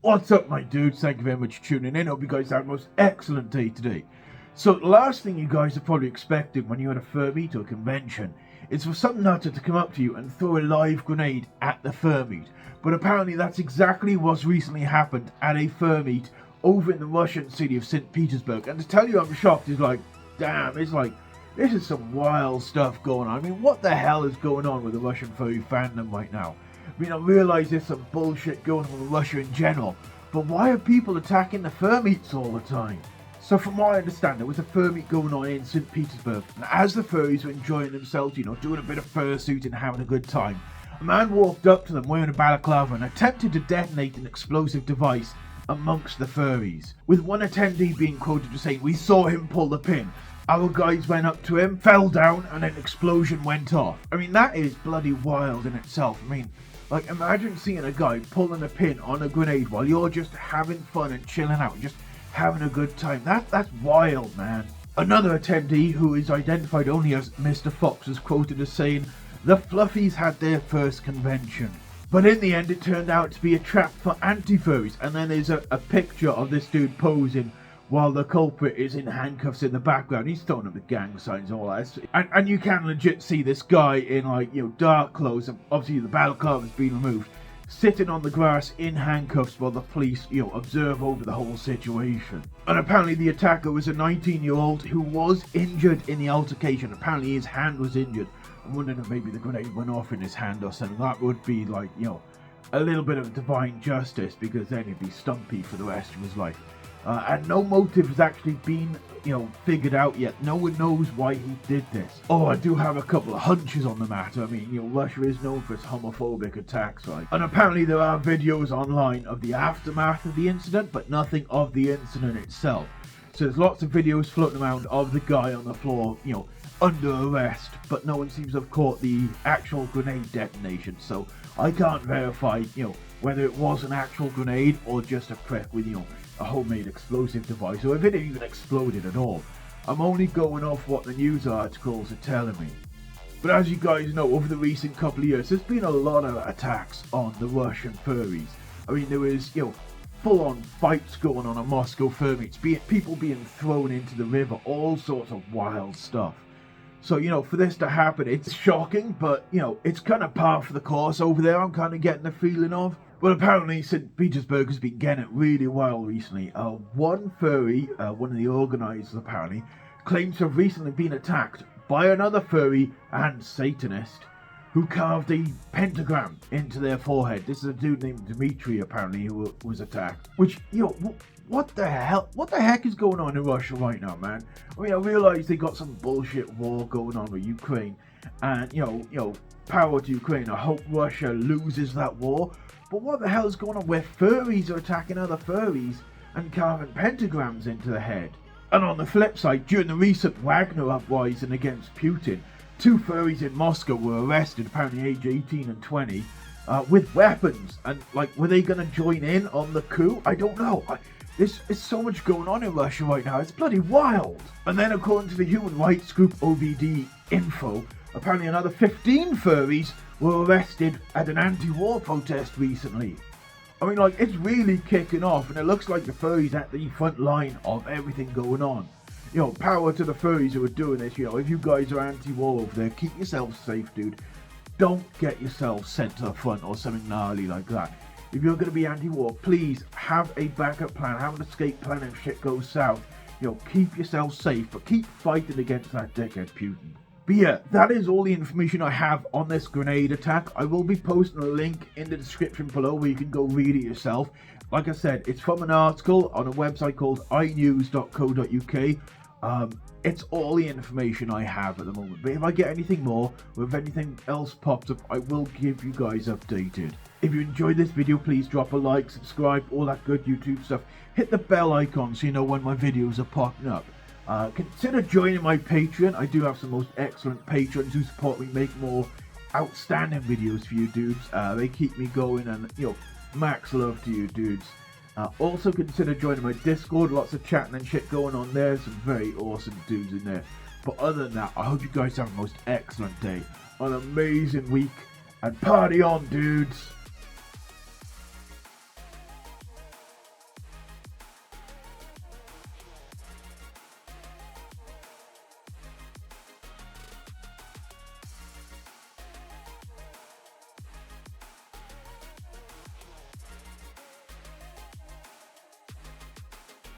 What's up, my dudes? Thank you very much for tuning in. Hope you guys have the most excellent day today. So, the last thing you guys are probably expecting when you're at a Furmeet or convention is for some nutter to come up to you and throw a live grenade at the Furmeet. But apparently that's exactly what's recently happened at a Furmeet over in the Russian city of St. Petersburg. And to tell you I'm shocked is like, damn, it's like, this is some wild stuff going on. I mean, what the hell is going on with the Russian furry fandom right now? I mean, I realise there's some bullshit going on with Russia in general, but why are people attacking the Furmeets all the time? So from what I understand, there was a Furmeet going on in St. Petersburg, and as the furries were enjoying themselves, doing a bit of fursuit and having a good time, a man walked up to them wearing a balaclava and attempted to detonate an explosive device amongst the furries, with one attendee being quoted as saying, "We saw him pull the pin. Our guys went up to him, fell down, and an explosion went off." I mean, that is bloody wild in itself. I mean, like, imagine seeing a guy pulling a pin on a grenade while you're just having fun and chilling out, just having a good time. That's wild, man. Another attendee, who is identified only as Mr. Fox, is quoted as saying, "The Fluffies had their first convention. But in the end, it turned out to be a trap for anti-furries." And then there's a picture of this dude posing while the culprit is in handcuffs in the background. He's throwing up the gang signs and all that. And you can legit see this guy in, like, dark clothes, and obviously the balaclava's been removed, sitting on the grass in handcuffs while the police, observe over the whole situation. And apparently the attacker was a 19-year-old who was injured in the altercation. Apparently his hand was injured. I'm wondering if maybe the grenade went off in his hand or something. That would be like, a little bit of divine justice, because then he'd be stumpy for the rest of his life. And no motive has actually been, figured out yet. No one knows why he did this. Oh, I do have a couple of hunches on the matter. I mean, Russia is known for its homophobic attacks, right? And apparently there are videos online of the aftermath of the incident, but nothing of the incident itself. So there's lots of videos floating around of the guy on the floor, under arrest, but no one seems to have caught the actual grenade detonation. So I can't verify, whether it was an actual grenade or just a prick with, a homemade explosive device, or if it even exploded at all. I'm only going off what the news articles are telling me. But as you guys know, over the recent couple of years, there's been a lot of attacks on the Russian furries. I mean, there was, full-on fights going on at Moscow Furmeets, people being thrown into the river, all sorts of wild stuff. So, for this to happen, it's shocking, but, it's kind of par for the course over there, I'm kind of getting the feeling of. But apparently St. Petersburg has been getting it really wild recently. One furry, one of the organisers apparently, claims to have recently been attacked by another furry and Satanist who carved a pentagram into their forehead. This is a dude named Dmitry, apparently, who was attacked. Which, what the hell? What the heck is going on in Russia right now, man? I mean, I realise they got some bullshit war going on with Ukraine, and power to Ukraine. I hope Russia loses that war. But what the hell is going on where furries are attacking other furries and carving pentagrams into the head? And on the flip side, during the recent Wagner uprising against Putin, 2 furries in Moscow were arrested, apparently age 18 and 20, with weapons. And, were they going to join in on the coup? I don't know. There's so much going on in Russia right now. It's bloody wild. And then, according to the human rights group OVD Info, apparently another 15 furries were arrested at an anti-war protest recently. I mean, it's really kicking off, and it looks like the furries at the front line of everything going on. Power to the furries who are doing this. If you guys are anti-war over there, keep yourselves safe, dude. Don't get yourself sent to the front or something gnarly like that. If you're going to be anti-war, please have a backup plan, have an escape plan if shit goes south. Keep yourself safe, but keep fighting against that dickhead Putin. But yeah, that is all the information I have on this grenade attack. I will be posting a link in the description below where you can go read it yourself. Like I said, it's from an article on a website called inews.co.uk. It's all the information I have at the moment. But if I get anything more, or if anything else pops up, I will give you guys updated. If you enjoyed this video, please drop a like, subscribe, all that good YouTube stuff. Hit the bell icon so you know when my videos are popping up. Consider joining my Patreon. I do have some most excellent patrons who support me make more outstanding videos for you dudes. They keep me going, and max love to you dudes. Also consider joining my Discord. Lots of chatting and shit going on there. Some very awesome dudes in there. But other than that, I hope you guys have a most excellent day, an amazing week, and party on, dudes.